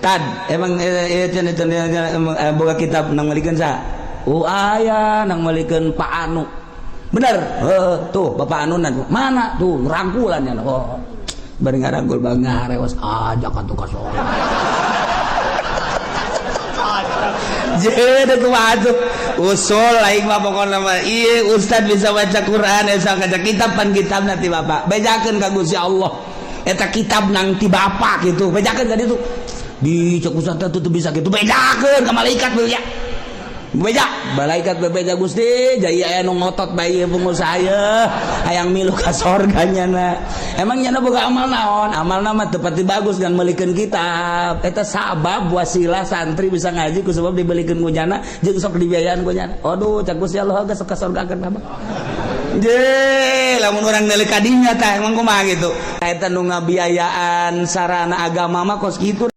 Tad emang boga kitab nang malikeun saha? Aya nang malikeun Pak Anu. Bener. Tuh Bapak Anunan mana tuh rangkulannya. Bari ngarangkul bang ngarewas aja kan tuh kasor. Jadi kumaha tuh usul lain mah pokokna mah ieu ustad bisa baca Quran bisa baca kitab pan kitab nanti Bapak bejakeun ka Gusti Allah eta kitab nang ti Bapak gitu bejakeun ka ditu di cek ustad tuh bisa gitu bejakeun ka malaikat ya beja malaikat bebeja Gusti jai aya nu ngotot bae pengusaha ieu hayang milu ka sorganya na emang nya boga amal naon amalna mah teu pati bagus ngan meulikeun kitab eta sabab wasilah santri bisa ngaji ku sebab dibelikeun ku nyana jeung sok dibiayaan ku nyana aduh cak Gusti Allah geus sok ka sorgakeun Bapak je lamun urang neuleuh ka dinya tah emang kumaha gitu eta nu ngabiayaan sarana agama mah kos kitu